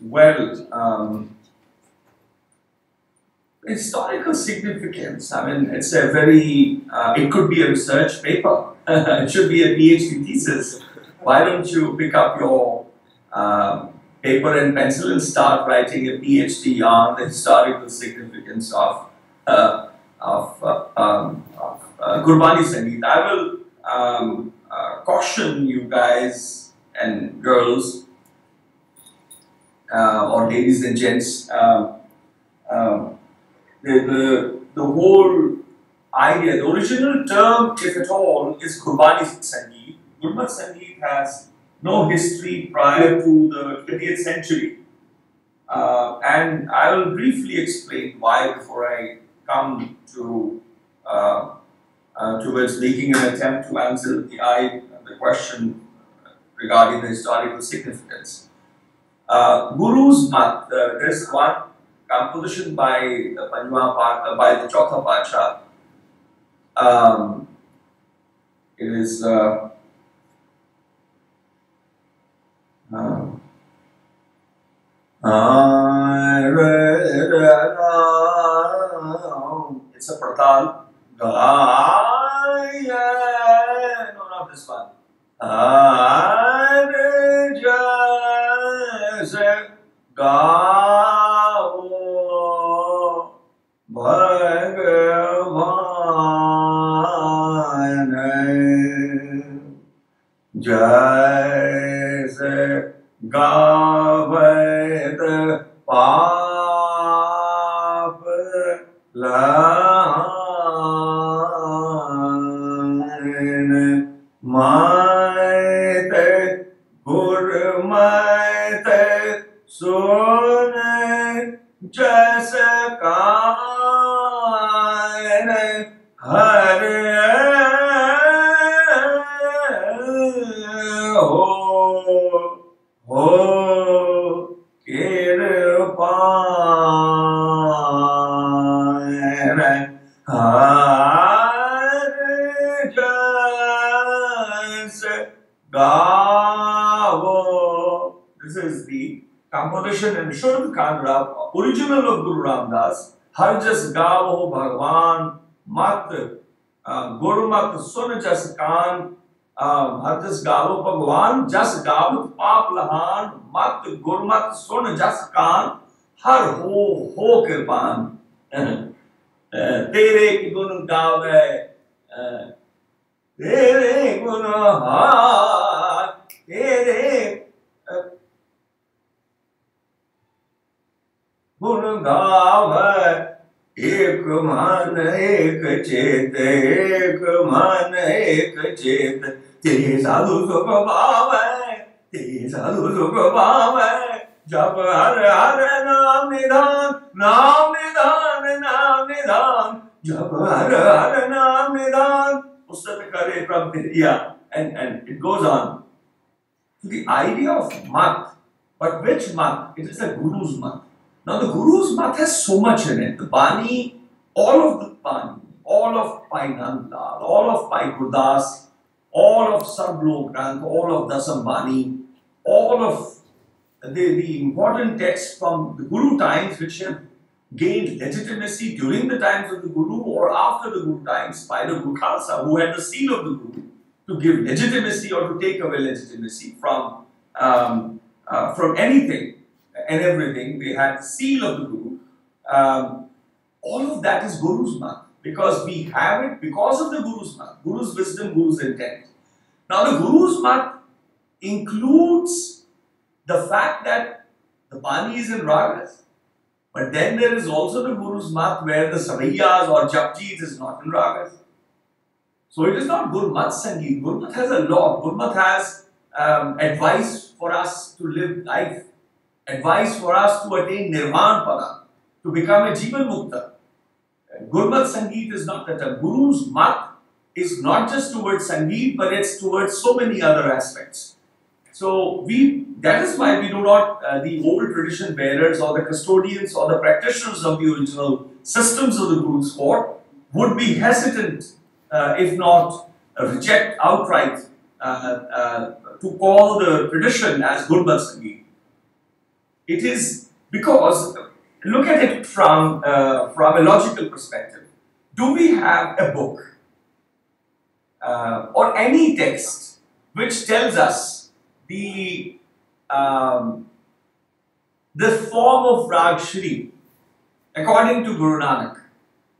Well, historical significance. I mean, it's a very. It could be a research paper. It should be a PhD thesis. Why don't you pick up your paper and pencil and start writing a PhD on the historical significance of Gurbani Sangeet? I will caution you guys and girls, or ladies and gents. Um, the whole idea, the original term, if at all, is Gurbani Sangeet. Gurmat Sangeet has no history prior to the 20th century. And I will briefly explain why before I come to towards making an attempt to answer the question regarding the historical significance. Guru's Mat, there's one composition by the by the Chautha Pacha. It is it's a pratal. No, not this one. जैसे गावत पाप लहान मात गुरमत सुन जस कान हर हो कृपान हर जस गावो. This is the composition and Shurd Kanra, original of Guru Ramdas. Har jas gaavo Bhagwan mat Gurmat sun jas kaan. हर जस गावो भगवान जस गावत पाप लहान मत गुरमत सुन जस कान हर हो कृपान. तेरे की गुण गावे तेरे गुण तेरे गुण गावे एक मन एक चेत एक मन एक चेत तेरे साधु सुख पावे तेरे साधु सुख पावे जब हर हर नाम निधान नाम निधान नाम निधान जब हर हर नाम निधान पुस्तक करे प्रभु दिया. And it goes on to the idea of mat. But which mat? It is the Guru's mat. Now the Guru's mat has so much in it. The Bani, all of the Bani, all of Pai Nandlal, all of Pai Gurdas, all of Sarblok Granth, all of Dasam Bani, all of the important texts from the Guru times which have gained legitimacy during the times of the Guru or after the Guru times by the Guru Khalsa, who had the seal of the Guru to give legitimacy or to take away legitimacy from anything and everything. They had the seal of the Guru. All of that is Guru's mat because we have it because of the Guru's mat, Guru's wisdom, Guru's intent. Now the Guru's mat includes the fact that the Bani is in ragas, but then there is also the Guru's mat where the Savaiyas or Japjit is not in ragas. So it is not Gurmat Sangeet. Gurmat has a law. Gurmat has advice for us to live life, advice for us to attain Nirvan Pada, to become a Jivan Mukta. Gurmat Sangeet is not that. A Guru's mat is not just towards Sangeet, but it's towards so many other aspects. So that is why we do not, the old tradition bearers or the custodians or the practitioners of the original systems of the Guru's court would be hesitant, if not reject outright, to call the tradition as Gurmat Sangeet. It is because, look at it from a logical perspective. Do we have a book or any text which tells us the um, the form of Rag Shri according to Guru Nanak?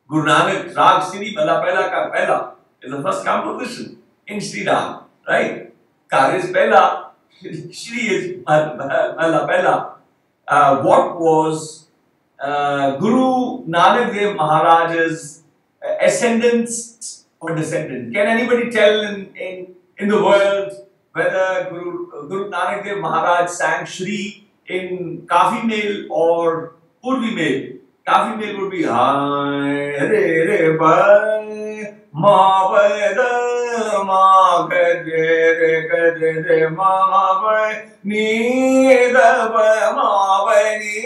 Guru Nanak, Rag Shri Bala Pehla Ka Pehla is the first composition in Sri Ram, right? Kar is Pehla, Shri is Bala Pehla. What was Guru Nanak Dev Maharaj's ascendant or descendant? Can anybody tell in the world whether Guru Nanak Dev Maharaj sang Shri in Kafi Mel or Purvi Mel? Kafi Mel would be Hai Re Re Bai Ma Bai Da Ma Ga Re Re Ga Re Re Ma Bai Ni Da Bai Ma Bai Ni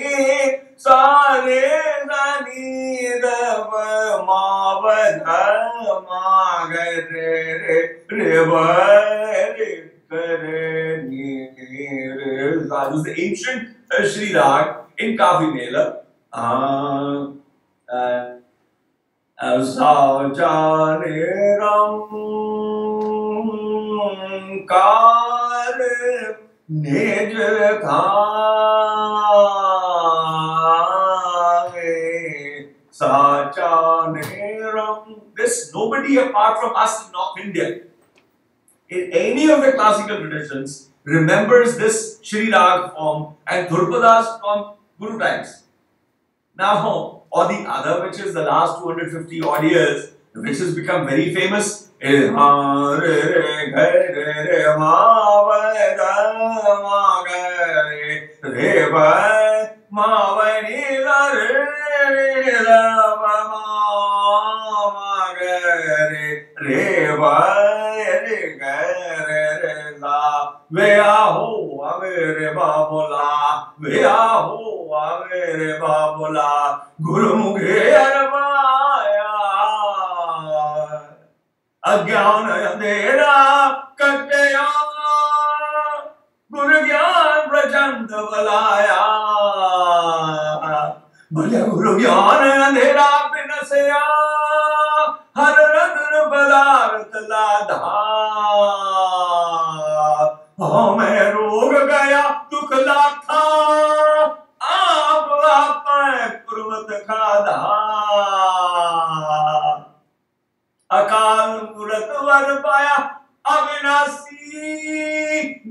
Sa Re Da Ni Da Bai Ma Bai Da Ma Ga Re Re Re Bai Re Ga Re Ni Re. That was the ancient Shri Rag in Kafi Mela. Sajane Ram Kar Nij Thane Sajane Ram. This nobody apart from us in North India, in any of the classical traditions, remembers this Shri Rag form and Dhurpadas from Guru times. Now, or the other, which is the last 250 odd years, which has become very famous, is Ha Re Re Ga Re Re Ma Ba Da Ma Ga Re Re Ba Ma Ba Ni Da Re Da Ba Ma Ga Re Re Ba Re Ga Re Re La Ve A Ho Ave Re Ba Bola Ve A Ho Ave Ba Bola Guru Mukhe Armaya Agyan Andhera Katya Guru Gyan Prachand Balaya Bala Guru Gyan Andhera Pinasya Har Radr Balar Talada Hame Rog Gaya Dukh Latha आप कुर्वत खादा अकाल मूरत वर पाया अविनाशी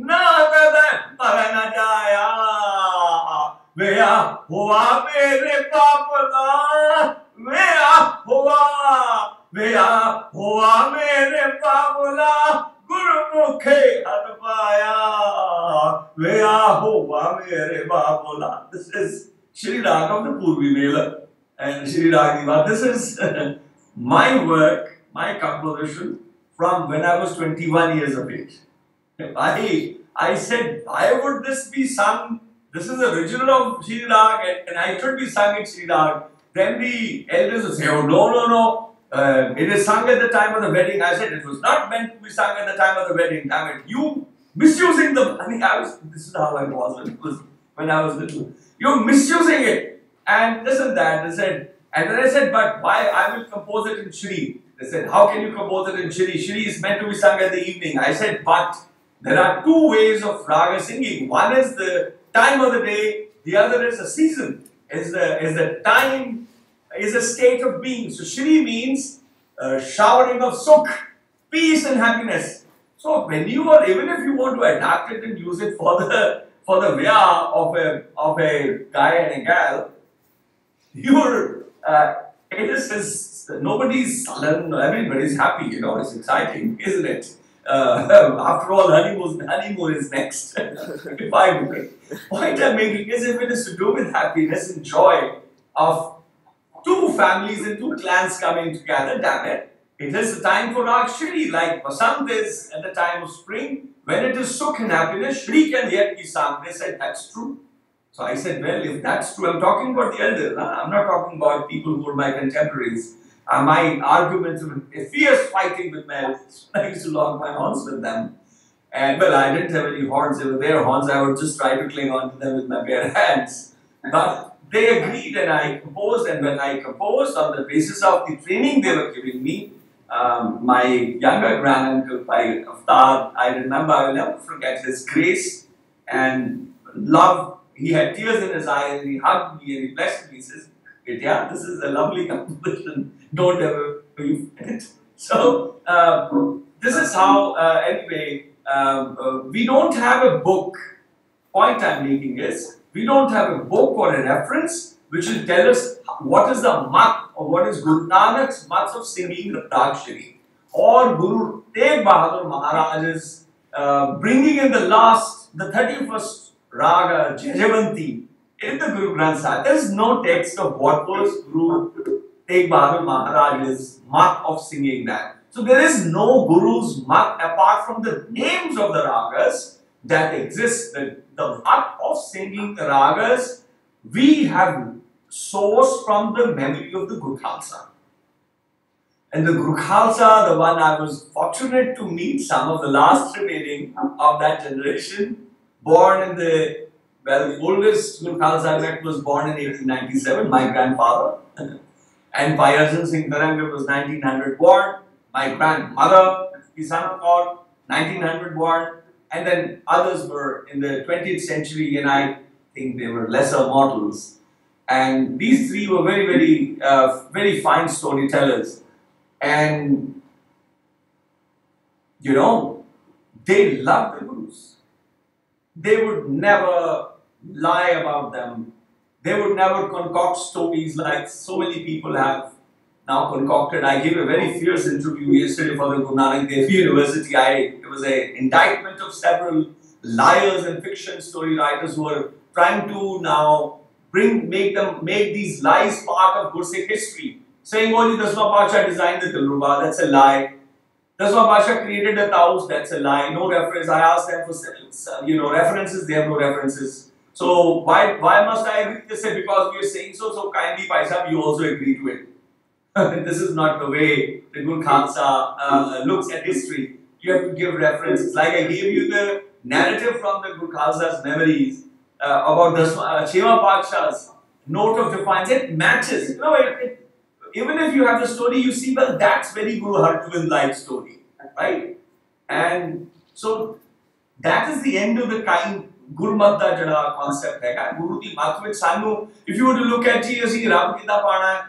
ना कद पर न जाया वेया हुआ मेरे पापला वेया हुआ मेरे पापला गुरुमुखे हर पाया वेया हुआ मेरे पापला. This is Shri Rag of the Purvi Mela and Shri Rag Diva. This is my work, my composition from when I was 21 years of age. I said, why would this be sung? This is the original of Shri Rag and I should be sung in Shri Rag. Then the elders would say, oh no. It is sung at the time of the wedding. I said, it was not meant to be sung at the time of the wedding. Damn it, you misusing the. This is how I was when I was little. You're misusing it and this and that. They said, and then I said, but why? I will compose it in Shri. They said, how can you compose it in Shri? Shri is meant to be sung at the evening. I said, but there are two ways of raga singing. One is the time of the day. The other is the season. Is the time. Is a state of being. So Shri means showering of sukh, peace and happiness. So when you are, even if you want to adapt it and use it for the vya of a guy and a gal, you're it is nobody's sullen, everybody's happy, it's exciting, isn't it? After all, honeymoon is next. If I look at point I'm making is if it is to do with happiness and joy of two families and two clans coming together, damn it. It is the time for Rag Shri, like Vasant is at the time of spring. When it is Sukh and happiness, Shri can yet be sung. They said, that's true. So I said, well, if that's true, I'm talking about the elders. I'm not talking about people who are my contemporaries. My arguments, a fierce fighting with my elders. I used to log my horns with them. And well, I didn't have any horns. They were their horns. I would just try to cling on to them with my bare hands. But they agreed, and I composed. And when I composed, on the basis of the training they were giving me, my younger granduncle, by Aftar, I remember, I will never forget his grace and love. He had tears in his eyes, and he hugged me and he blessed me. He says, "Vidya, this is a lovely composition. Don't ever forget it." So this is how, anyway, we don't have a book. Point I'm making is, we don't have a book or a reference which will tell us what is the mat or what is Guru Nanak's mat of singing the Rakshari, or Guru Tegh Bahadur Maharaj's bringing in the 31st Raga Jajavanti in the Guru Granth Sahib. There is no text of what was Guru Tegh Bahadur Maharaj's mat of singing that. So there is no Guru's mat apart from the names of the ragas that exist. The mat of singing the ragas we have sourced from the memory of the Guru Khalsa. And the Guru Khalsa, the one I was fortunate to meet, some of the last remaining of that generation, born in the, well, the oldest Guru Khalsa I met was born in 1897, my grandfather. And Bhai Arjan Singh Tarangar was 1900 born. My grandmother, Kisan Kaur, 1900 born. And then others were in the 20th century, and I think they were lesser mortals. And these three were very, very fine storytellers. And, you know, they loved the Gurus. They would never lie about them. They would never concoct stories like so many people have now concocted. I gave a very fierce interview yesterday for the Guru Nanak Dev University. It was an indictment of several liars and fiction story writers who are trying to now make these lies part of Gursikh history. Saying only Dasma Pasha designed the Dilruba, that's a lie. Dasma Pasha created the Taus, that's a lie. No reference. I asked them for references, they have no references. So why must I agree? They say because we are saying so, so kindly Paisa, you also agree to it. This is not the way the Guru Khalsa looks at history. You have to give references. Like I gave you the narrative from the Guru Khalsa's memories about the Chema Pakshas note of defiance. It matches. You know, even if you have the story, you see, well, that's very Guru Hargobind-like story, right? And so that is the end of the kind Gurmat da jada concept hai. Guru di mat vich sanu, if you were to look at ji assi Rab kitna paana hai,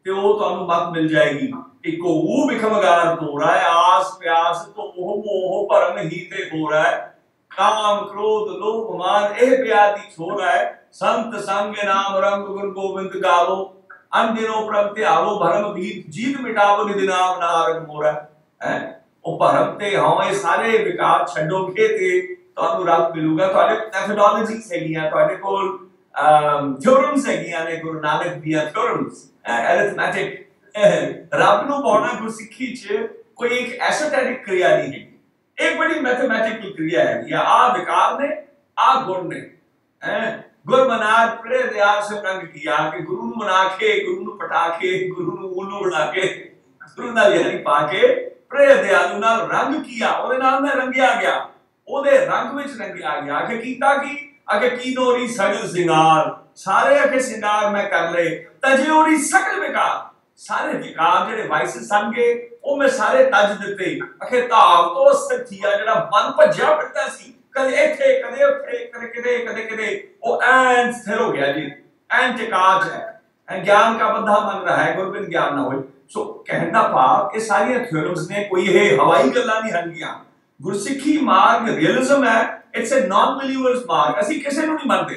ਤੇ ਉਹ ਤੁਹਾਨੂੰ ਮਤ ਮਿਲ ਜਾਏਗੀ। ਇੱਕ ਉਹ ਬਿਖਮਗਾਰ ਹੋ ਰਹਾ ਹੈ, ਆਸ ਪਿਆਸ ਤੋਂ ਉਹ ਮੋਹ ਭਰਮ ਹੀ ਤੇ ਹੋ ਰਹਾ ਹੈ, ਕਾਮ ਕ੍ਰੋਧ ਲੋਭ ਮਾਨ ਇਹ ਬਿਆਦੀ ਛੋ ਰਹਾ ਹੈ, ਸੰਤ ਸੰਗ ਨਾਮ ਰੰਗ ਗੁਰ ਗੋਬਿੰਦ ਗਾਵੋ, ਅਨਦਿਨੋ ਪ੍ਰਭ ਧਿਆਵੋ, ਭਰਮ ਭੀਤ ਜੀਤ ਮਿਟਾਵੋ, ਨਿਧ ਨਾਮ ਨਾਰਗ ਮੋਰਾ ਹੈ। ਉਹ ਭਰਮ ਤੇ ਹਾਂ ਇਹ ਸਾਰੇ ਵਿਕਾਰ ਛੱਡੋਗੇ ਤੇ ਤੁਹਾਨੂੰ ਰੱਬ ਮਿਲੂਗਾ। ਤੁਹਾਡੇ ਮੈਥੋਡੋਲੋਜੀਸ ਹੈਗੀਆਂ, ਤੁਹਾਡੇ ਕੋਲ ਥਿਓਰਮਸ ਹੈਗੀਆਂ ਨੇ, ਗੁਰੂ ਨਾਨਕ ਦੀਆਂ ਥਿਓਰਮਸ, arithmetic. ਰੱਬ ਨੂੰ ਪਾਉਣਾ ਗੁਰਸਿੱਖੀ ਚ ਕੋਈ ਇੱਕ ਐਸੋਟੈਰਿਕ ਕਿਰਿਆ ਨਹੀਂ ਹੈ, ਇੱਕ ਬੜੀ ਮੈਥਮੈਟਿਕਲ ਕਿਰਿਆ ਹੈ। या आ विकार ने आ गुण ने गुर मनार प्रे दयार से रंग किया कि गुरु ਨੂੰ ਮਨਾ ਕੇ, ਗੁਰੂ ਨੂੰ ਪਟਾ ਕੇ, ਗੁਰੂ ਨੂੰ ਉਲੂ ਬਣਾ ਕੇ, ਗੁਰੂ ਨਾਲ ਯਾਰੀ ਪਾ ਕੇ प्रे दयालु ਨਾਲ ਰੰਗ ਕੀਆ, ਉਹਦੇ ਨਾਲ ਮੈਂ ਰੰਗਿਆ ਗਿਆ, ਉਹਦੇ ਰੰਗ ਵਿੱਚ ਰੰਗਿਆ ਗਿਆ। ਕਿ ਕੀਤਾ ਕੀ ਅਗੇ ਕੀ ਨੋਰੀ ਸਗਲ ਸਿੰਗਾਰ, ਸਾਰੇ ਅਗੇ ਸਿੰਗਾਰ ਮੈਂ ਕਰ ਲਏ, ਤਜੇ ਉਹਦੀ ਸਕਲ ਵਿਕਾਰ, ਸਾਰੇ ਵਿਕਾਰ ਜਿਹੜੇ ਵਾਇਸ ਸੰਗੇ ਉਹ ਮੈਂ ਸਾਰੇ ਤਜ ਦਿੱਤੇ। ਅਖੇ ਧਾਵ ਤੋਂ ਸੱਚੀਆ ਜਿਹੜਾ ਮਨ ਭੱਜਿਆ ਫਿਰਦਾ ਸੀ, ਕਦੇ ਇੱਥੇ ਕਦੇ ਉੱਥੇ ਕਦੇ ਕਿਤੇ ਕਦੇ ਕਿਤੇ, ਉਹ ਐਨ ਸਥਿਰ ਹੋ ਗਿਆ ਜੀ, ਐਨ ਟਿਕਾਚ ਹੈ। ਗਿਆਨ का बंधा मन रहा है, गुरबिन ज्ञान ना हो। सो कहना भाव ये सारी थ्योरम्स ने कोई ये हवाई गल्लां नहीं हंगियां। गुरसिੱਖੀ मार्ग रियलिज्म है, इट्स ए नॉन बिलीवर्स मार्ग। ਅਸੀਂ ਕਿਸੇ ਨੂੰ ਨਹੀਂ ਮੰਨਦੇ,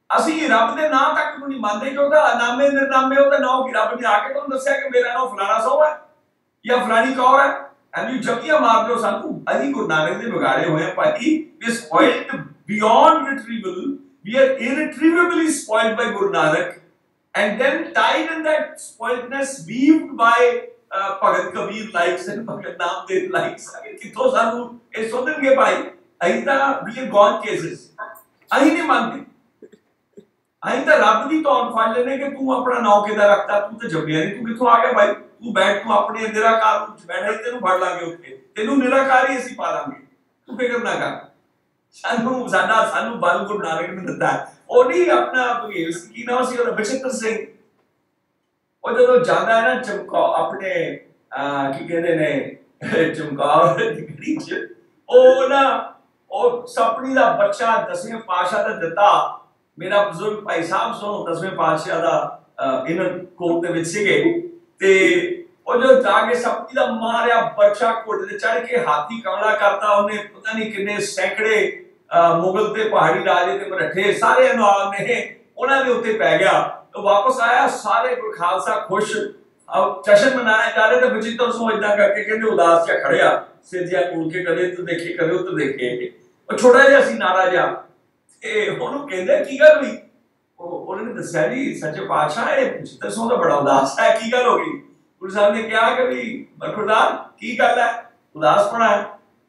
ਅਸੀਂ ਰੱਬ ਦੇ ਨਾਂ ਤੱਕ ਨੂੰ ਨਹੀਂ ਮੰਨਦੇ, ਕਿਉਂਕਿ ਨਾਮੇ ਨਿਰਨਾਮੇ ਉਹਦਾ ਨਾਮ ਕਿ ਰੱਬ ਨੇ ਆ ਕੇ ਤੁਹਾਨੂੰ ਦੱਸਿਆ ਕਿ ਮੇਰਾ ਨਾਮ ਫਲਾਣਾ ਸੋ ਹੈ ਜਾਂ ਫਲਾਣੀ ਕੌਰ ਹੈ। ਐਂਡ ਯੂ ਜੱਪੀਆਂ ਮਾਰਦੇ ਹੋ ਸਾਨੂੰ। ਅਸੀਂ ਗੁਰੂ ਨਾਨਕ ਦੇ ਵਿਗਾੜੇ ਹੋਏ ਆ ਭਾਈ, we spoiled beyond retrieval, we are irretrievably spoiled by Guru Nanak, and then tied in that spoiledness, weaved by Bhagat Kabir likes and Bhagat Namdev likes। ਕਿੱਥੋਂ ਸਾਨੂੰ ਇਹ ਸੋਧਣਗੇ ਭਾਈ? ਅਸੀਂ ਤਾਂ we are gone cases, ਅਸੀਂ ਨਹੀਂ ਮੰਨਦੇ। ਅਸੀਂ ਤਾਂ ਰੱਬ ਦੀ ਧੌਣ ਫੜ ਲੈਨੇ ਕਿ ਤੂੰ ਆਪਣਾ ਨਾਂ ਕਿੱਦਾਂ ਰੱਖਤਾ, ਤੂੰ ਤਾਂ ਜੰਮਿਆ ਨਹੀਂ, ਤੂੰ ਕਿੱਥੋਂ ਆ ਗਿਆ ਭਾਈ? ਤੂੰ ਬੈਠ, ਤੂੰ ਆਪਣੇ ਨਿਰਾਕਾਰ ਰੂਪ ਚ ਬੈਠਾ, ਤੈਨੂੰ ਫੜ ਲਾਂਗੇ ਉੱਥੇ, ਤੈਨੂੰ ਨਿਰਾਕਾਰ ਹੀ ਅਸੀਂ ਪਾ ਲਾਂਗੇ। ਤੂੰ ਫਿਕਰ ਨਾ ਕਰ, ਸਾਨੂੰ ਬਲ ਗੁਰੂ ਨਾਨਕ ਨੇ ਦਿੱਤਾ। ਉਹ ਨਹੀਂ ਆਪਣਾ ਕੀ ਨਾਮ ਸੀ ਉਹਦਾ, ਬਚਿੱਤਰ ਸਿੰਘ। ਉਹ ਜਦੋਂ ਜਾਂਦਾ ਹੈ ਨਾ ਚਮਕੌਰ ਆਪਣੇ ਕੀ ਕਹਿੰਦੇ ਨੇ ਚਮਕੌਰ ਦੀ ਗੜੀ ਚ, ਉਹ ਨਾ ਉਹ ਸਪਨੀ ਦਾ ਬੱਚਾ 10ਵੇਂ ਪਾਤਸ਼ਾਹ ਦਾ ਦਿੱਤਾ। ਮੇਰਾ ਬਜ਼ੁਰਗ ਭਾਈ ਸਾਹਿਬ ਸੋ 10ਵੇਂ ਪਾਤਸ਼ਾਹ ਦਾ ਇਹਨਾਂ ਕੋਟ ਦੇ ਵਿੱਚ ਸੀਗੇ, ਤੇ ਉਹ ਜੋ ਜਾ ਕੇ ਸਪਨੀ ਦਾ ਮਾਰਿਆ ਬੱਚਾ ਘੋੜੇ ਤੇ ਚੜ ਕੇ ਹਾਥੀ ਕਮਲਾ ਕਰਤਾ ਉਹਨੇ, ਪਤਾ ਨਹੀਂ ਕਿੰਨੇ ਸੈਂਕੜੇ ਮੁਗਲ ਤੇ ਪਹਾੜੀ ਰਾਜੇ ਤੇ ਮਰਾਠੇ ਸਾਰੇ ਨਾਲ ਨੇ ਉਹਨਾਂ ਦੇ ਉੱਤੇ ਪੈ ਗਿਆ। तो वापस आया, सारे खालसा खुश, अब जश्न मनाया जा रहे थे। बचित्तर सो इतना करके कहते उदास जा खड़े आ, सिर जिहा कूल के कदे तो देखे कदे उधर देखे, और छोटा जिहा सी नारा जा, ते ਉਹਨੂੰ ਕਹਿੰਦੇ ਕੀ ਗੱਲ ਹੋਈ? ਉਹਨਾਂ ਨੇ ਦੱਸਿਆ ਜੀ ਸੱਚੇ ਪਾਤਸ਼ਾਹ ਇਹ ਬਚਿੱਤਰ ਸੋ ਦਾ ਬੜਾ ਉਦਾਸ ਹੈ, ਕੀ ਗੱਲ ਹੋ ਗਈ? ਗੁਰੂ ਸਾਹਿਬ ਨੇ ਕਿਹਾ ਕਿ ਵੀ ਬਰਖੁਰਦਾਰ ਕੀ ਗੱਲ ਹੈ, ਉਦਾਸ ਪਣਾ ਹੈ?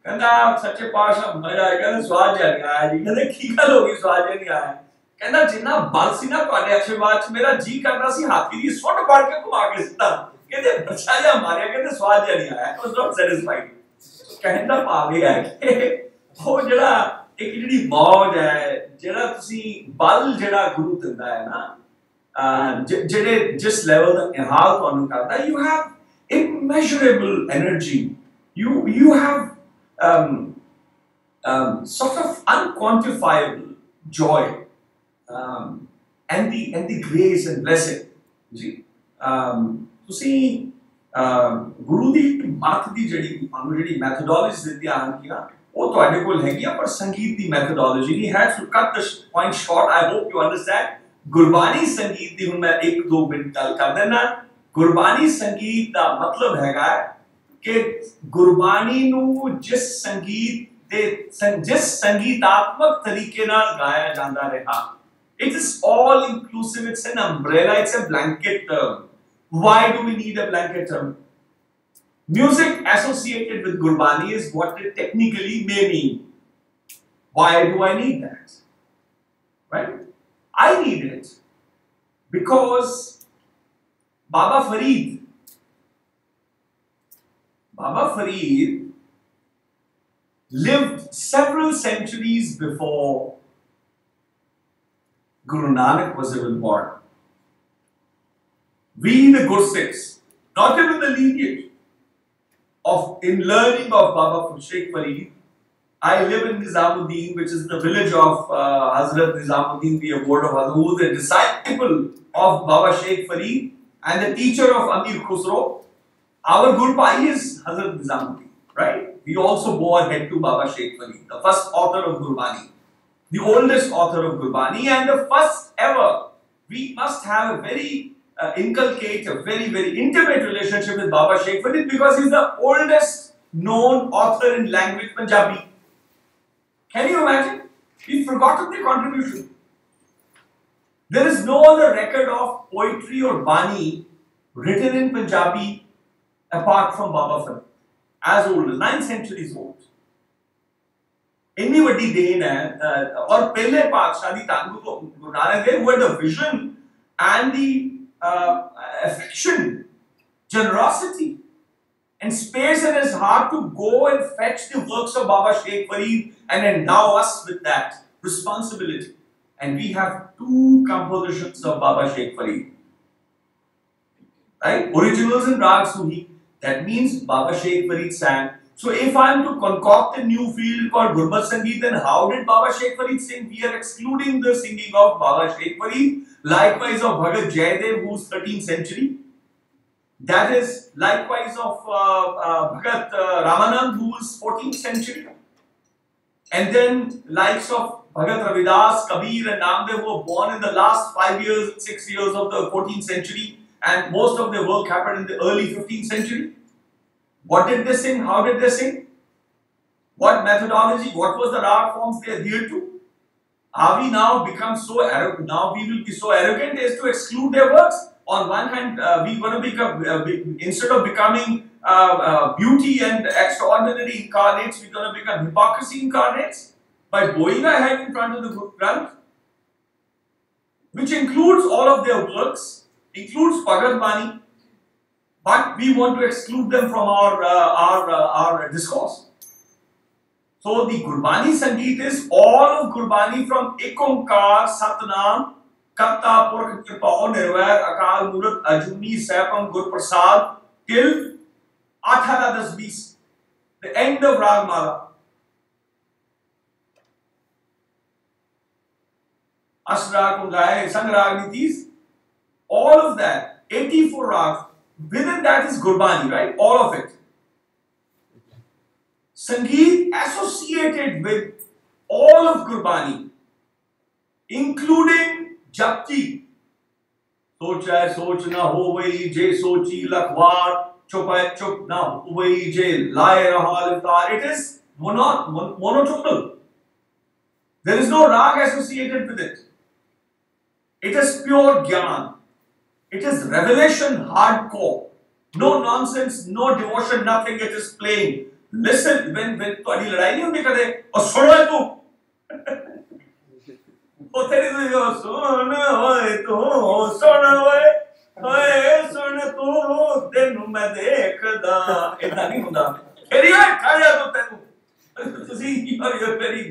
ਕਹਿੰਦਾ ਸੱਚੇ ਪਾਤਸ਼ਾਹ ਮਜ਼ਾ ਆਇਆ, ਕਹਿੰਦਾ ਸਵਾਦ ਜਿਹਾ ਨਹੀਂ ਆਇਆ ਜੀ। ਕਹਿੰਦੇ ਕੀ ਗੱਲ ਹੋ ਗਈ ਸਵਾਦ ਜਿਹਾ ਨਹੀਂ ਆਇਆ? ਕਹਿੰਦਾ ਜਿੰਨਾ ਬਲ ਸੀ ਨਾ ਤੁਹਾਡੇ ਆਸ਼ੀਰਵਾਦ ਚ, ਮੇਰਾ ਜੀ ਕਰਦਾ ਸੀ ਹਾਥੀ ਦੀ ਸੁੱਟ ਫੜ ਕੇ ਘੁਮਾ ਕੇ ਸਿੱਧਾ। ਕਹਿੰਦੇ ਬੱਚਾ ਜਿਹਾ ਮਾਰਿਆ, ਕਹਿੰਦੇ ਸਵਾਦ ਜਿਹਾ ਨਹੀਂ ਆਇਆ, ਵਾਸ ਨਾਟ ਸੈਟੀਸਫਾਈਡ। ਕਹਿਣ ਦਾ ਭਾਵ ਇਹ ਹੈ ਕਿ ਉਹ ਜਿਹੜਾ ਇੱਕ ਜਿਹੜੀ ਮੌਜ ਹੈ, ਜਿਹੜਾ ਤੁਸੀਂ ਬਲ ਜਿਹੜਾ ਗੁਰੂ ਦਿੰਦਾ ਹੈ ਨਾ, ਜਿਹੜੇ ਜਿਸ ਲੈਵਲ ਦਾ ਨਿਹਾਲ ਤੁਹਾਨੂੰ ਕਰਦਾ, you have immeasurable energy, you have sort of unquantifiable joy, and the grace and blessing ਜੀ। ਤੁਸੀਂ ਗੁਰੂ ਦੀ ਮੱਤ ਦੀ ਜਿਹੜੀ ਮੈਥੋਡੋਲੋਜੀ ਦੇ ਧਿਆਨ ਕੀਆ ਉਹ ਤੁਹਾਡੇ ਕੋਲ ਹੈਗੀ ਆ, ਪਰ ਸੰਗੀਤ ਦੀ ਮੈਥੋਡੋਲੋਜੀ ਨਹੀਂ ਹੈ। ਸੋ ਕੱਟ this point short, I hope you understand. Gurbani ਸੰਗੀਤ ਦੀ ਹੁਣ ਮੈਂ 1-2 ਮਿੰਟ ਗੱਲ ਕਰ ਦੇਣਾ। ਗੁਰਬਾਣੀ ਸੰਗੀਤ ਦਾ ਮਤਲਬ ਹੈਗਾ ਕਿ ਗੁਰਬਾਣੀ ਨੂੰ ਜਿਸ ਸੰਗੀਤਾਤਮਕ ਤਰੀਕੇ ਨਾਲ ਗਾਇਆ ਜਾਂਦਾ ਰਿਹਾ, it is all inclusive, it's an umbrella, it's a blanket term. Why do we need a blanket term? Music associated with Gurbani is what it technically may mean. Why do I need that? Right? I need it because Baba Farid lived several centuries before Guru Nanak was even born. We, the Gursikhs, not even the lineage in learning of Baba Sheikh Farid. I live in Nizamuddin, which is the village of Hazrat Nizamuddin, the abode of Hazrat, who was a disciple of Baba Sheikh Farid and the teacher of Amir Khusro. Our Guru Pai is Hazrat Nizamuddin, right? We also bow our head to Baba Sheikh Farid, the first author of Gurbani, the oldest author of Gurbani, and the first ever. We must have a very inculcate a very, very intimate relationship with Baba Sheikh Farid because he's the oldest known author in language Punjabi. Can you imagine? We've forgotten their contribution. There is no other record of poetry or Bani written in Punjabi apart from Baba Farid, as old as 9 centuries old. इतनी बड़ी then है। और पहले पातशाह दी धन Guru Nanak Dev, who had the vision and the affection, generosity and space in his heart to go and fetch the works of Baba Sheikh Farid and endow us with that responsibility. And we have 2 compositions of Baba Sheikh Farid, right? Originals in Rag Suhi. That means Baba Sheikh Farid sang. So if I am to concoct a new field called Gurmat Sangeet, then how did Baba Sheikh Farid sing? We are excluding the singing of Baba Sheikh Farid. Likewise of Bhagat Jayadev, who's 13th century. That is likewise of Bhagat Ramanand, who is 14th century. And then likes of Bhagat Ravidas, Kabir and Namdev, who were born in the last 5 years, 6 years of the 14th century. And most of their work happened in the early 15th century. What did they sing? How did they sing? What methodology? What was the rag forms they adhered to? Are we now become so arrogant? Now we will be so arrogant as to exclude their works. On one hand, we're going to become, instead of becoming beauty and extraordinary incarnates, we're going to become hypocrisy incarnates by bowing our head in front of the Granth, which includes all of their works, includes Bhagat Bani. But we want to exclude them from our discourse. So the Gurbani Sangeet is all of Gurbani from Ik Onkar, Satnam, Karta, Purkh, Kripa, Nirvair, Akal, Murat, Ajuni, Saipam, Gur Prasad till 18-10-20, the end of Ragmala. Ashrag, Kungai, Sangrag, Nitis, all of that, 84 rags. Within that is Gurbani, right? All of it. Sangeet associated with all of Gurbani, including Japji. Socha soch na hovai je sochi lakhwar, chupai chup na hovai je laye raha liftar. It is monotonal. There is no rag associated with it. It is pure Gyan. It is revelation hardcore. No nonsense, no devotion, nothing. It is plain. Listen, when तुम्हारी लड़ाई नहीं होती कदे और सुनो है तू वो तेरी तो सुन तू तेनू मैं देखदा इतना नहीं होता तेरी है खाया तो तेनू तुसी you're very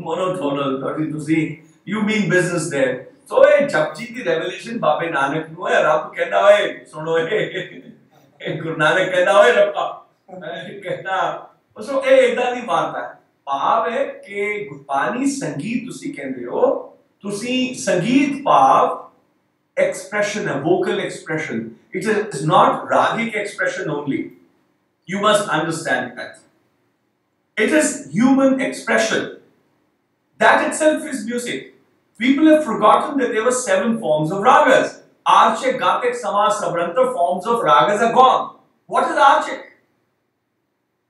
monotonal तुसी you mean business there. So ये जपजी की revelation बाबे नानक नु है रब कहता है सुनो है गुरु नानक कहता है रब्बा कहना उसो इदां दी बात है भाव है कि गुरबानी संगीत तुसी कहंदे हो तुसी संगीत भाव expression है vocal expression. It is not ragic expression only. You must understand that. It is human expression. That itself is music. People have forgotten that there were 7 forms of ragas. Archik, Gatik, Sama, Sabrantar forms of ragas are gone. What is Archik?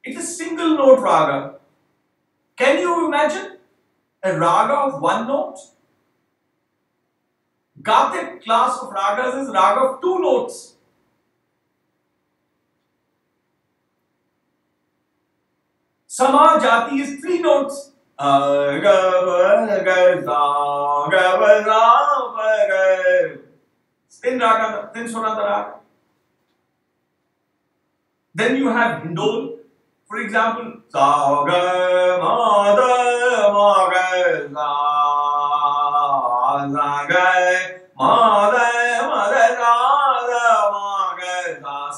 It is single note raga. Can you imagine a raga of 1 note? Gatik class of ragas is raga of 2 notes. Sama Jati is 3 notes. Then raga, then Sonata raga. Then you have Hindol. For example,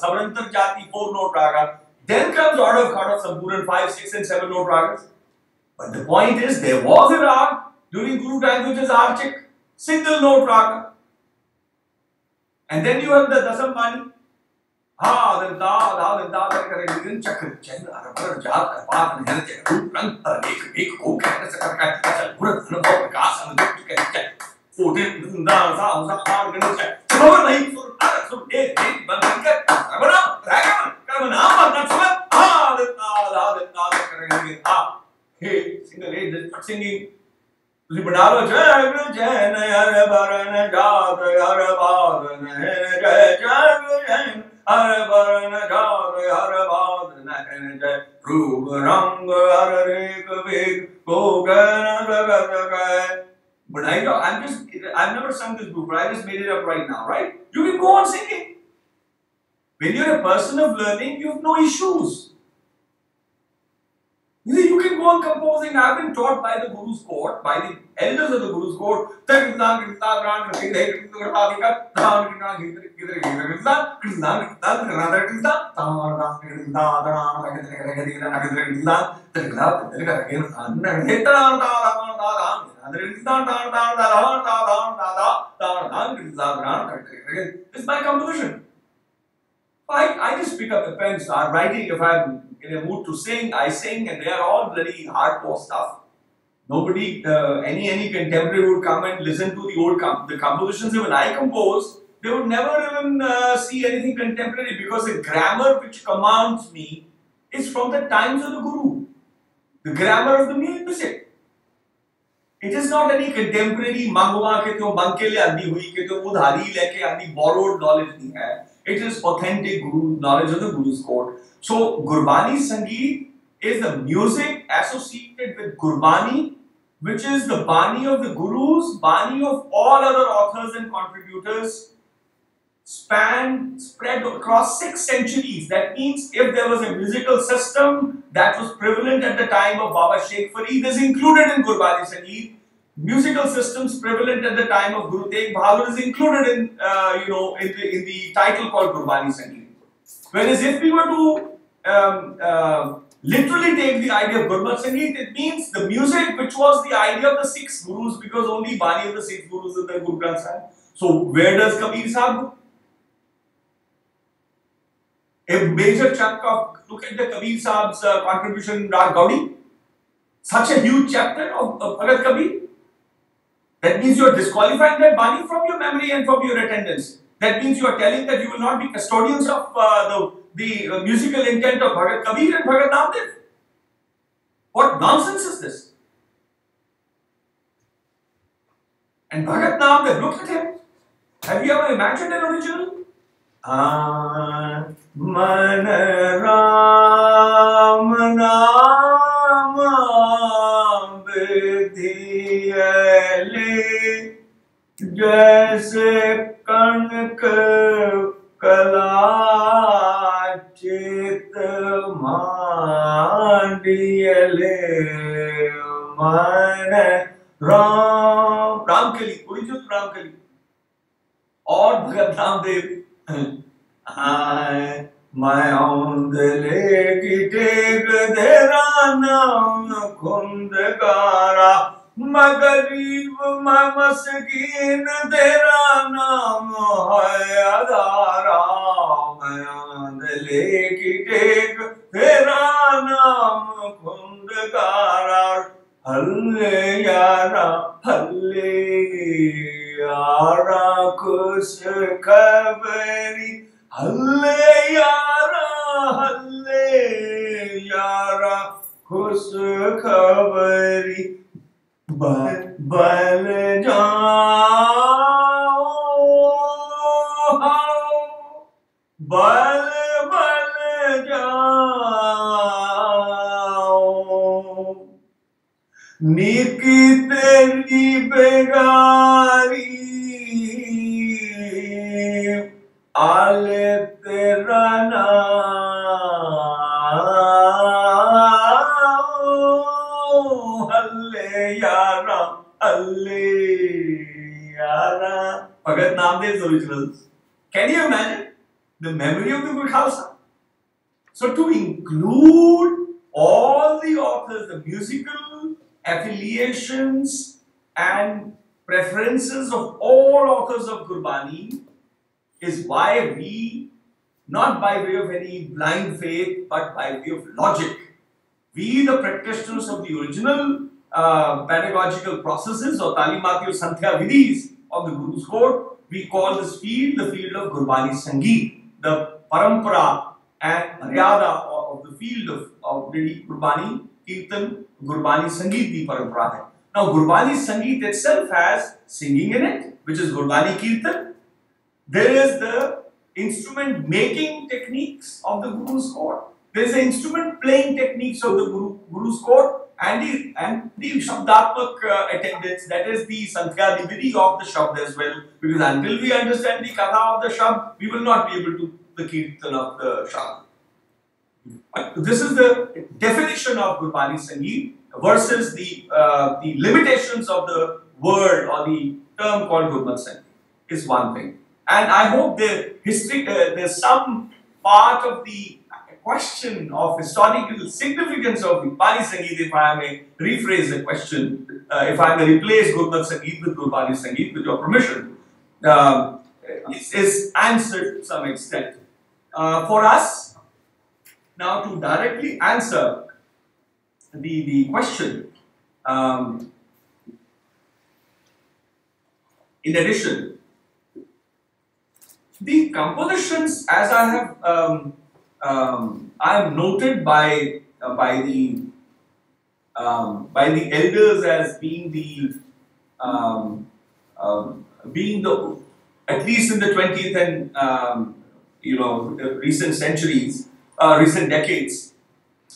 Sabrantar Jati 4 note raga. Then comes Order Khada Sampuran 5, 6 and 7 note ragas. But the point is, there was a rag during Guru time which is Archik, single note raga. And then you have the Dasam Bani. Then da करेंगे चक्र चैन अरबर जात बात नहीं है रंग एक को कहने से कर अच्छा पूरा अनुभव प्रकाश अनुभव के कहते फोटे दा सा आर गने से चलो नहीं सुन एक बंद कर बना रहेगा कर नाम अपना समझ दा करेंगे हे सिंगल ए जस्ट सिंगिंग तुझे बना लो जय नयर बरन जात हर बादन जय जय हर बरन जात हर बादन जय रूप रंग हर रेख वेग को गन जगत गए बनाएगा. I've never sung this book, but I just made it up right now, right? You can go on singing. When you're a person of learning, you have no issues. You can go on composing. I've been taught by the Guru's court, by the elders of the Guru's court. It's my composition. I just pick up the pen, start writing. If I'm in a mood to sing, I sing, and they are all bloody hardcore stuff. Nobody, any contemporary would come and listen to the compositions. Even I compose, they would never even see anything contemporary because the grammar which commands me is from the times of the Guru. The grammar of the music. It is not any contemporary mangwa ke to banke le andi hui ke to udhari leke andi borrowed knowledge nahi hai. It is authentic Guru knowledge of the Guru's court. So Gurbani Sangeet is the music associated with Gurbani, which is the Bani of the Gurus, Bani of all other authors and contributors, spread across 6 centuries. That means if there was a musical system that was prevalent at the time of Baba Sheikh Farid is included in Gurbani Sangeet. Musical systems prevalent at the time of Guru Tegh Bahadur is included in in the title called Gurbani Sangeet. Whereas if we were to literally take the idea of Gurmat Sangeet, it means the music which was the idea of the 6 gurus, because only Bani of the 6 gurus is the Guru Granth Sahib. So where does Kabir Sahib go? A major chunk of, look at the Kabir Sahib's contribution in Rag Gaudi, such a huge chapter of Bhagat Kabir. That means you are disqualifying that Bani from your memory and from your attendance. That means you are telling that you will not be custodians of the musical intent of Bhagat Kabir and Bhagat Namdev. What nonsense is this? And Bhagat Namdev, look at him. Have you ever imagined an original? Man Ram Naam Vidhiyale Jaise Kanak Kala Chit Mandiyale Man Ramkali, original Ramkali. और भगत रामदेव मैं औंधले की take धेरा नाम खुंदकारा मैं गरीब मैं मस्कीन तेरा नाम है अदारा मैं औंधले की टेक तेरा नाम खुंदकारा हल्ले यारा हल्ले यारा खुश खबरी हल्ले यारा खुश खबरी बल जाओ बल जाओ नीकी तेरी बेगारी आले तेरा नाम हल्ले यारा Bhagat Namdev's originals. Can you imagine the memory of the Guru Khalsa? So to include all the authors, the musical affiliations and preferences of all authors of Gurbani is why we, not by way of any blind faith, but by way of logic, we the practitioners of the original pedagogical processes or Talimati or Santhya Vidhis of the Guru's Code, we call this field the field of Gurbani Sangeet, the parampara and maryada of the field of the Gurbani Kirtan, Gurbani Sangeet the parampara hai. Now Gurbani Sangeet itself has singing in it, which is Gurbani Kirtan. There is the instrument making techniques of the Guru's Code. There is the instrument playing techniques of the Guru's Code and the Shabdatmak attendance, that is the Santhya Vidhi of the Shabd as well. Because until we understand the Katha of the Shabd, we will not be able to the Kirtan of the Shabd. This is the definition of Gurbani Sangeet versus the limitations of the word or the term called Gurmat Sangeet is one thing. And I hope the history, there's some part of the question of historical significance of Gurbani Sangeet, if I may rephrase the question, if I may replace Gurmat Sangeet with Gurbani Sangeet with your permission, is answered to some extent. For us, now to directly answer the question, in addition, the compositions, as I have I am noted by the elders as being the at least in the 20th and recent centuries, recent decades,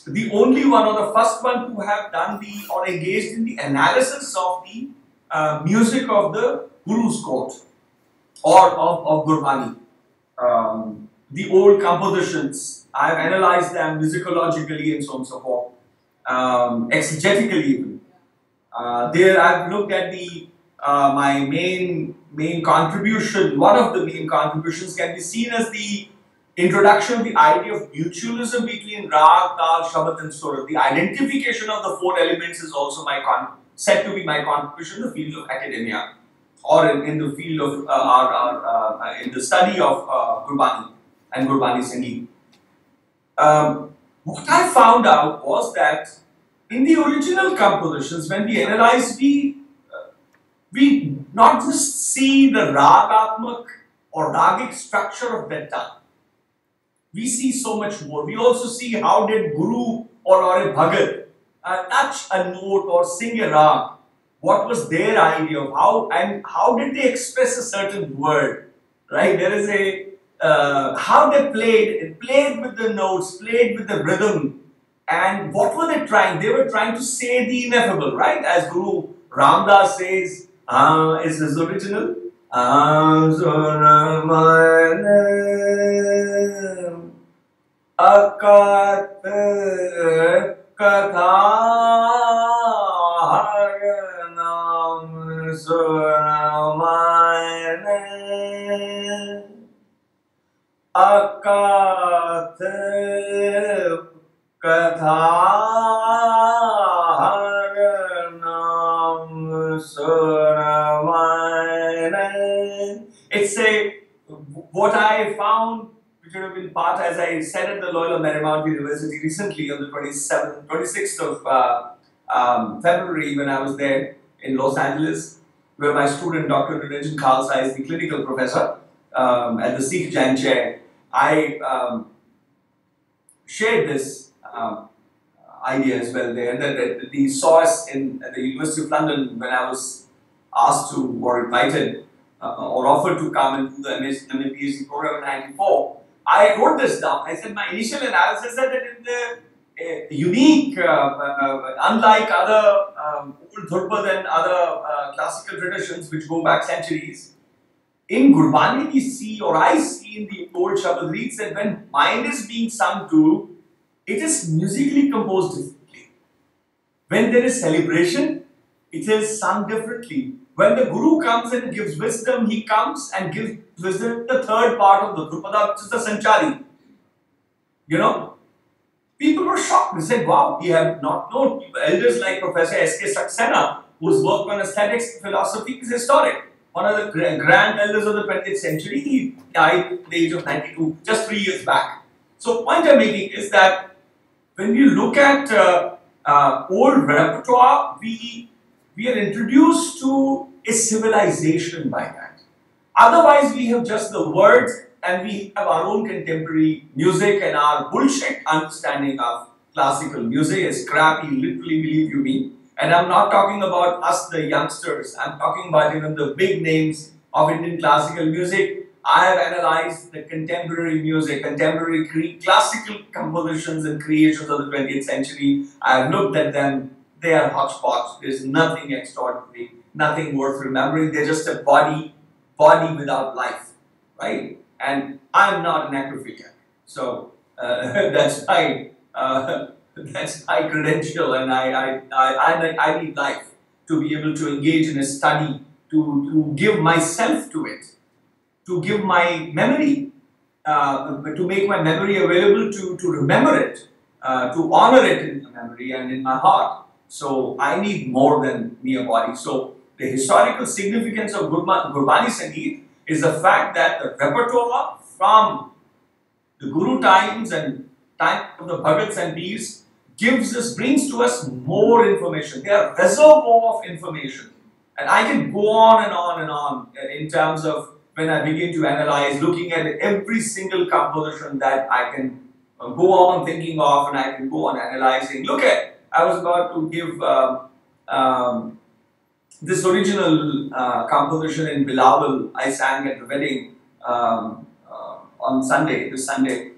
the only one or the first one to have done or engaged in the analysis of the music of the Guru's Court or of Gurbani. the old compositions. I've analyzed them musicologically and so on and so forth, exegetically even. There, I've looked at the my main contribution. One of the main contributions can be seen as the introduction of the idea of mutualism between Rag, Tal, Shabad, and Surat. The identification of the four elements is also said to be my contribution in the field of academia, or in the field of in the study of Gurbani and Gurbani Sangeet. What I found out was that in the original compositions, when we analyze, we not just see the ragatmak or ragic structure of that time. We see so much more. We also see how did Guru or a Bhagat touch a note or sing a rag. What was their idea of how did they express a certain word, right? There is how they played with the notes, played with the rhythm, and what were they trying? They were trying to say the ineffable, right? As Guru Ramdas says, is his original. Akat katha nam sunamayane akat katha nam sunamayane. It's what I found, which would have been part, as I said, at the Loyola Marymount University recently on the 26th of February, when I was there in Los Angeles, where my student Dr. Niranjan Khalsa is the clinical professor at the Sikh Jain chair. I shared this idea as well there, that the source at the University of London, when I was asked to or invited or offered to come and do the MA PhD program in '94. I wrote this down. I said my initial analysis said that in the unique, unlike other old Dhurpad and other classical traditions which go back centuries, in Gurbani we see, or I see in the old Shabad reads, that when mind is being sung to, it is musically composed differently. When there is celebration, it is sung differently. When the Guru comes and gives wisdom, he comes and gives wisdom, the third part of the Drupada, which is the Sanchari. You know, people were shocked. They said, wow, we have not known. Elders like Professor S.K. Saxena, whose work on aesthetics philosophy is historic. One of the grand elders of the 20th century, he died at the age of 92, just 3 years back. So, point I'm making is that when you look at old repertoire, we are introduced to a civilization by that. Otherwise, we have just the words and we have our own contemporary music and our bullshit understanding of classical music is crappy, literally, believe you me. And I'm not talking about us, the youngsters. I'm talking about even the big names of Indian classical music. I have analyzed the contemporary music, contemporary classical compositions and creations of the 20th century. I have looked at them. They are hotspots. There's nothing extraordinary, nothing worth remembering. They're just a body without life, right? And I'm not an necrophiliac, so that's my credential, and I need life to be able to engage in a study, to give myself to it, to give my memory, to make my memory available to remember it, to honor it in the memory and in my heart. So I need more than mere body. So the historical significance of Gurbani Sangeet is the fact that the repertoire from the Guru times and time of the Bhagats and Peers brings to us more information. They are reservoir of information. And I can go on and on and on in terms of when I begin to analyze, looking at every single composition that I can go on thinking of, and I can go on analyzing. Look at, I was about to give this original composition in Bilawal I sang at the wedding on Sunday, this Sunday.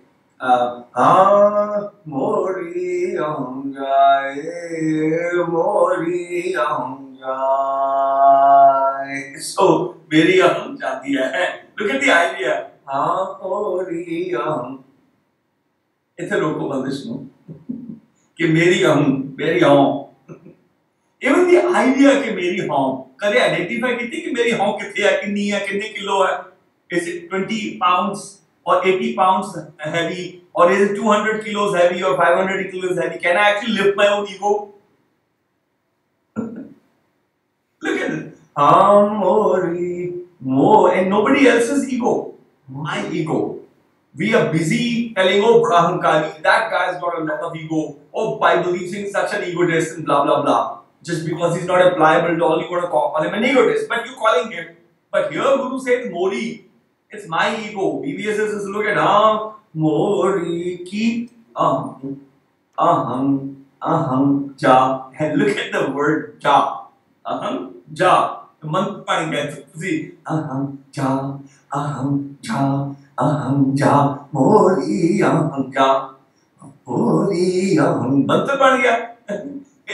Mori Angai, Mori Angai. So, Meri Aham Jati Hai. Look at the idea. हाँ मोरी अहम, इतने रोको बंदिश no कि मेरी अहम, मेरी हाँ। इवन दी आइडिया कि मेरी हाँ कदे आइडेंटिफाई की कि मेरी हाँ कितनी है, कितनी है, कितने किलो है? Is it 20 pounds or 80 pounds heavy, or is it 200 kilos heavy or 500 kilos heavy? Can I actually lift my own ego? Look at it. More, and nobody else's ego. My ego. We are busy telling, oh, Brahankari, that guy's got a lot of ego. Oh, by believing such an egotist and blah blah blah. Just because he's not a pliable doll, you want to call him an egotist, but you're calling him. But here, Guru says, Mori, it's my ego. BBS says, look at Mori, keep aham, ja. And look at the word ja. Aham, ja. मंत्र पढ़ गए aham ja, aham ja, aham ja, मोरी aham ja, मोरी aham, मंत्र पढ़ गया।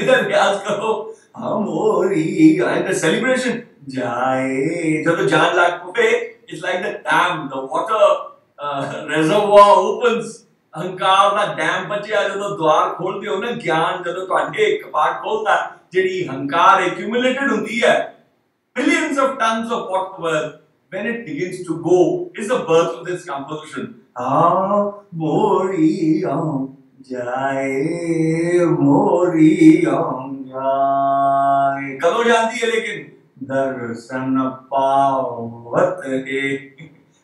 इधर याद करो मोरी, and the celebration जाए, जब तो जान लाग पे, it's like the dam, the water reservoir opens, अहंकार ਦਾ ਡੈਮ ਬੱਚਿਆ ਜਦੋਂ द्वार ਖੋਲਦੇ ਹੋ ਨਾ, ਗਿਆਨ ਜਦੋਂ ਤੁਹਾਡੇ ਕਪਾਟ ਖੋਲਦਾ, ਜਿਹੜੀ ਹੰਕਾਰ accumulated ਹੁੰਦੀ ਹੈ, billions of tons of whatever, when it begins to go, is the birth of this composition. Mori jaye, mori jaye. कदों जानती है लेकिन दर्शन पावत है.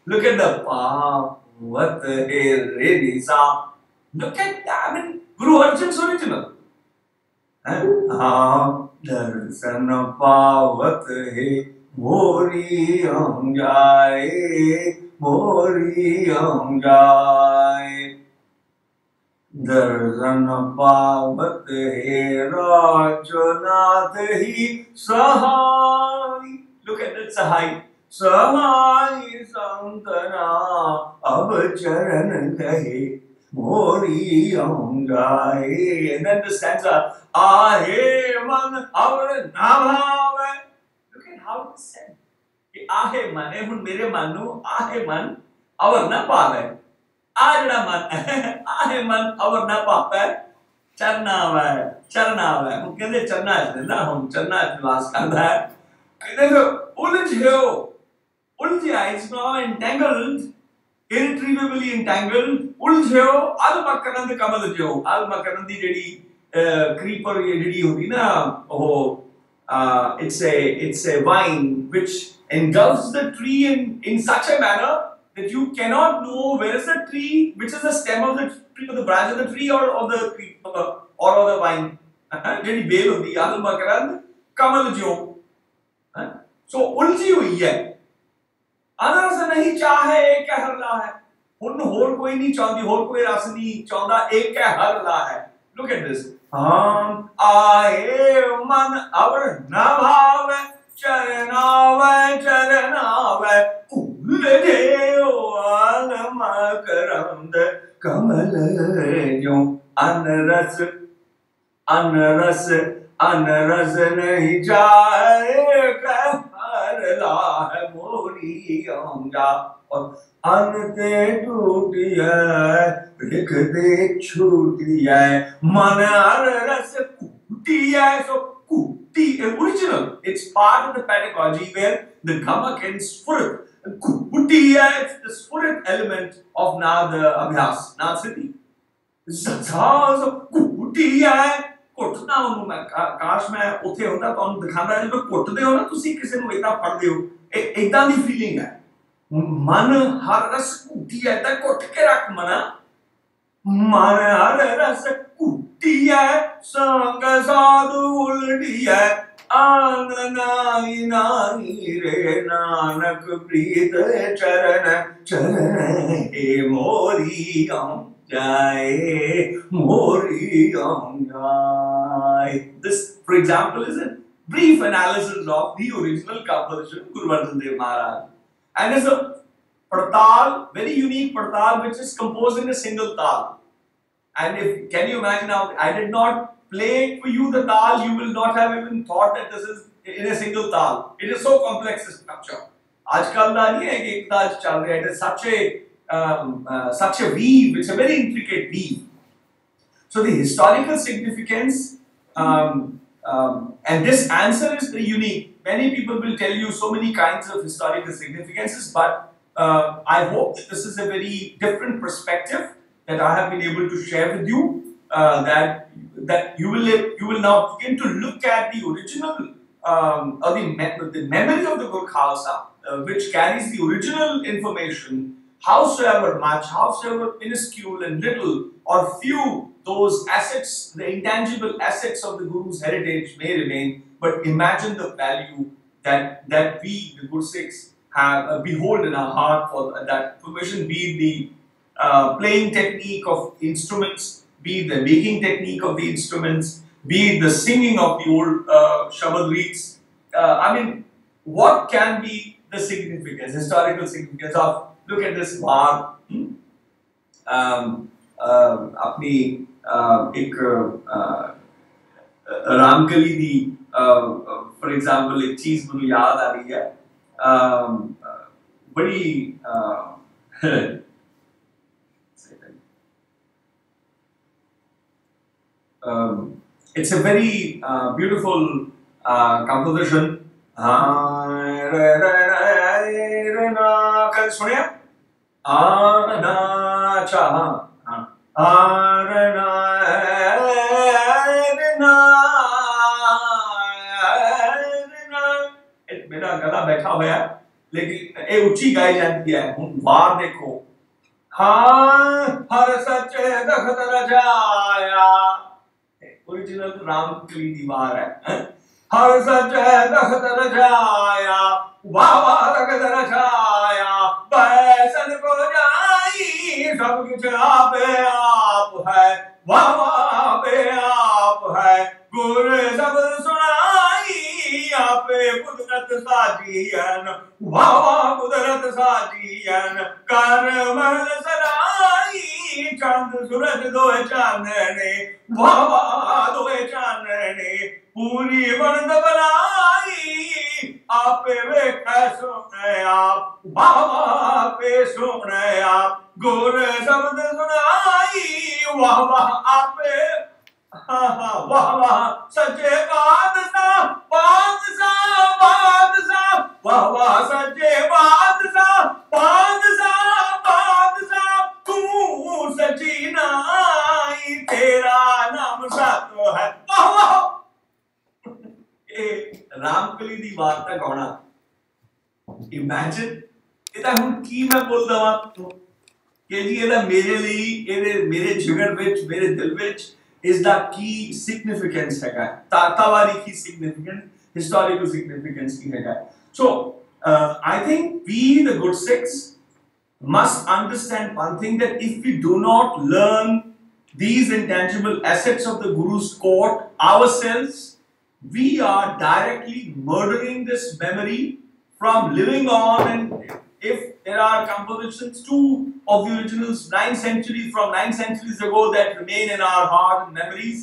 Look at the पावत है रेडिसा. Look at that. I mean, Guru Arjan's original. दर्शन पावत है मोरी हम जाए, मोरी हम जाए, दर्शन पावत है राजनाथ ही सहाय। Look at that सहाय, सहाय संतना अब चरण कहे मोरी हम जाए। And then the stanza, आहे मन अवर ना भावे। Look at how it said कि आहे मन है, हुन मेरे मन नु आहे मन अवर ना पावे, आ जड़ा मन आहे मन अवर ना पावे, चरना वे हुन कहंदे चरना च ना, हुन चरना च वास करदा है, कहंदे उलझिया, it's now entangled, irretrievably entangled, उलझियो अल मकरंद कमल जो, अल मकरंद दी जेडी creeper ਜਿਹੜੀ ਹੁੰਦੀ ਨਾ, ਉਹ it's a vine which engulfs the tree in such a manner that you cannot know where is the tree, which is the stem of the tree, or the branch of the tree, or of the creeper, or of the vine, ਜਿਹੜੀ ਬੇਲ ਹੁੰਦੀ ਆ, ਅਲ ਮਕਰੰਦ ਕਮਲ ਜੋ, so ਉਲਝੀ ਹੋਈ ਹੈ, ਅਨਰਸ ਨਹੀਂ ਚਾਹੇ ਇੱਕ ਹਰ ਲਾ ਹੈ, ਹੁਣ ਹੋਰ ਕੋਈ ਨਹੀਂ ਚਾਹੁੰਦੀ, ਹੋਰ ਕੋਈ ਰਸ ਨਹੀਂ ਚਾਹੁੰਦਾ, ਇੱਕ ਹਰ ਲਾ ਹੈ। Look at this. आए मन अवर न भावे, चरनावे उलझे आल मकरंद कमल जो, अनरस नहीं जाए कहर ला है मोरी आंगा, और अनते टूटी है लिखते छूटी है, मन अनरस कूटी है, so कूटी original, it's part of the pedagogy where the gamak and sfurit, kooty hai, it's the sfurit element of Nad Abhyas, Nad Siddhi, so kooty hai, ਘੁੱਟਣਾ ਉਹਨੂੰ ਮੈਂ ਕਾਸ਼ ਮੈਂ ਉੱਥੇ ਹੁੰਦਾ ਤੁਹਾਨੂੰ ਦਿਖਾਉਂਦਾ, ਜਦੋਂ ਘੁੱਟਦੇ ਹੋ ਨਾ ਤੁਸੀਂ ਕਿਸੇ ਨੂੰ ਇਦਾਂ ਫੜਦੇ ਹੋ, ਇਹ ਇਦਾਂ ਦੀ ਫੀਲਿੰਗ ਹੈ, ਮਨ ਹਰ ਰਸ ਘੁੱਟੀ ਹੈ, ਤਾਂ ਘੁੱਟ ਕੇ ਰੱਖ ਮਨਾ, ਮਨ ਹਰ ਰਸ ਘੁੱਟੀ ਹੈ, ਸੰਗ ਸਾਧੂ ਉਲਟੀ ਹੈ, ਆਨ ਨਾਈ ਨਾਈ ਰੇ ਨਾਨਕ ਪ੍ਰੀਤ ਚਰਨ ਹੈ ਮੋਰੀ जाए, मोरी जाए. This, for example, is a brief analysis of the original composition of Guru Arjan Dev Maharaj, and it's a partal, very unique partal, which is composed in a single tal. And if can you imagine now, I did not play for you the tal, you will not have even thought that this is in a single tal. It is so complex, this structure. आजकल दा नहीं है कि एक ताज चल रहा है, such a weave, it's a very intricate weave. So the historical significance, and this answer is very unique. Many people will tell you so many kinds of historical significances, but I hope that this is a very different perspective that I have been able to share with you. That you will now begin to look at the original or the memory of the Gur Khalsa, which carries the original information, howsoever much, howsoever minuscule and little or few those assets, the intangible assets of the Guru's heritage may remain, but imagine the value that we, the Gursikhs, have behold in our heart for that information, be it the playing technique of instruments, be it the making technique of the instruments, be it the singing of the old Shabad reeds. I mean, what can be the significance, historical significance of, look at this var, अपनी एक रामकली दी for example एक चीज मुझे याद आ रही है, बड़ी it's a very beautiful composition. कल सुने अच्छा मेरा गला बैठा हुआ है लेकिन ये ऊंची गाई जाती है, बाहर देखो, हाँ हर सच दखत रजाया, ओरिजिनल रामकली दीवार है, हर सच दखत रजाया, वाह वाह दखत रजाया, बैसन को जाई सब कुछ आप है, वाह वाह पे आप है, गुर सब सुनाई आप कुदरत साजियन, वाह वाह कुदरत साजियन, कर महल सराई चंद सूरज दोए चांदने, वाह वाह दोए चांदने, पूरी बंद बनाई आप वे कैसोने आप, वाह वाह पे सोने आप, गुर शब्द सुनाई, वाह वाह आप, वाह वाह सच्चे बादशाह बादशाह बादशाह, वाह वाह सच्चे बादशाह बादशाह बादशाह, तू सच्ची नाई तेरा नाम सातो है, वाह वाह। रामकली दी वार्ता गाना, इमेजिन ਇਹਦਾ ਹੁਣ ਕੀ ਮੈਂ ਬੋਲਦਾ ਵਾਂ ਕਿ ਜੀ ਇਹਦਾ ਮੇਰੇ ਲਈ, ਇਹਦੇ ਮੇਰੇ ਜਿਗਰ ਵਿੱਚ, ਮੇਰੇ ਦਿਲ ਵਿੱਚ is the key significance है, तावारी की significance, historical significance की है। So I think we the Gursikhs must understand one thing, that if we do not learn these intangible assets of the Guru's court ourselves, we are directly murdering this memory from living on. And if there are compositions too of the originals 9 centuries from 9 centuries ago that remain in our heart and memories,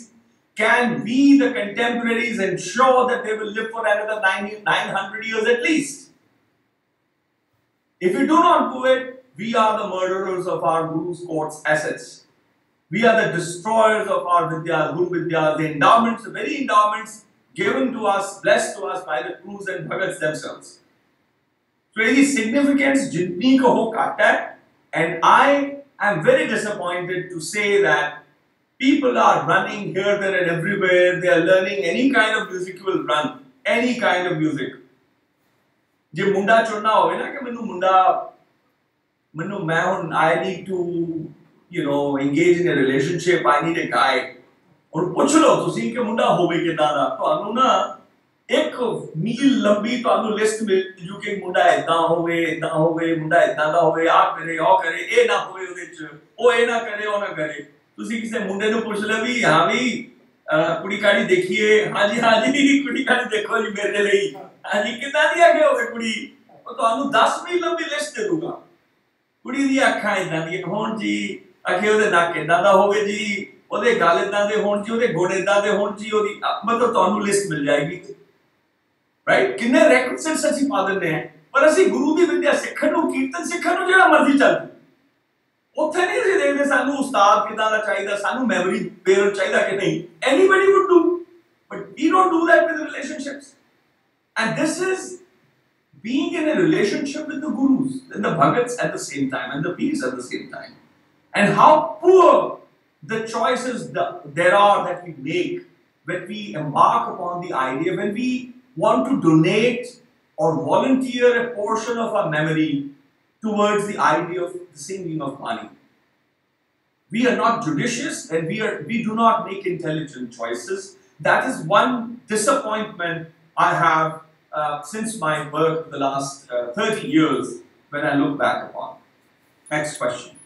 can we the contemporaries ensure that they will live for another 900 years at least? If we do not do it, we are the murderers of our Guru's court's assets. We are the destroyers of our Vidya, Guru Vidya, the endowments, the very endowments given to us, blessed to us by the Gurus and Bhagats themselves. So it is significance jitni ko ho katta hai, and I am very disappointed to say that people are running here, there and everywhere. They are learning any kind of music will run, any kind of music. Je munda chunna hoye na कि मैं हूँ, I need to, you know, engage in a relationship, I need a guy. और पूछ लो तुसी कि मुंडा होवे किदां दा, ਤੁਹਾਨੂੰ ਨਾ एक मील लंबी ਤੁਹਾਨੂੰ लिस्ट मिल जू कि मुंडा इदां होवे मुंडा इदां दा होवे, आ करे ओ करे, ए ना होवे ਉਹਦੇ ਚ, ਉਹ ਇਹ ਨਾ करे ਉਹ ਨਾ करे। ਤੁਸੀਂ ਕਿਸੇ ਮੁੰਡੇ ਨੂੰ ਪੁੱਛ ਲੈ ਵੀ ਹਾਂ ਵੀ ਕੁੜੀ ਕਾੜੀ ਦੇਖੀਏ, ਹਾਂਜੀ ਹਾਂਜੀ ਕੁੜੀ ਕਾੜੀ ਦੇਖੋ ਜੀ ਮੇਰੇ ਲਈ, ਹਾਂਜੀ ਕਿਦਾਂ ਦੀ ਆਗੇ ਹੋਵੇ ਕੁੜੀ, ਉਹ ਤੁਹਾਨੂੰ 10 ਮੀਲ ਲੰਬੀ ਲਿਸਟ ਦੇ ਦੂਗਾ। ਕੁੜੀ ਦੀਆਂ ਅੱਖਾਂ ਇਦਾਂ ਦੀਆਂ ਹੋਣ ਜੀ, ਅਖੇ ਉਹਦੇ ਨੱਕ ਇਦਾਂ ਦਾ ਹੋਵੇ ਜੀ, ਉਹਦੇ ਗਲ ਇਦਾਂ ਦੇ ਹੋਣ ਜੀ, ਉਹਦੇ ਗੁਣ ਇਦਾਂ ਦੇ ਹੋਣ ਜੀ, ਉਹਦੀ ਮਤਲਬ ਤੁਹਾਨੂੰ ਲਿਸਟ ਮਿਲ ਜਾਏਗੀ, ਰਾਈਟ। ਕਿੰਨੇ ਰੈਕਵਿਜ਼ਿਟਸ ਅਸੀਂ ਪਾ ਦਿੰਦੇ हैं, पर ਅਸੀਂ ਗੁਰੂ ਦੀ ਵਿੱਦਿਆ ਸਿੱਖਣ ਨੂੰ, ਕੀਰਤਨ ਸਿੱਖਣ ਨੂੰ ਜਿਹੜਾ ਮਰਜ਼ੀ ਚੱਲ ਉੱਥੇ ਨਹੀਂ ਅਸੀਂ ਦੇਖਦੇ ਸਾਨੂੰ ਉਸਤਾਦ ਕਿਦਾਂ ਦਾ ਚਾਹੀਦਾ, ਸਾਨੂੰ ਮੈਮਰੀ ਬੇਅਰ ਚਾਹੀਦਾ ਕਿ ਨਹੀਂ. Anybody would do, but we don't do that with relationships. And this is being in a relationship with the gurus and the bhagats at the same time and the peers at the same time. And how poor the choices there are that we make when we embark upon the idea, when we want to donate or volunteer a portion of our memory towards the idea of the singing of Bani. We are not judicious and we do not make intelligent choices. That is one disappointment I have since my birth, the last 30 years, when I look back upon. Next question.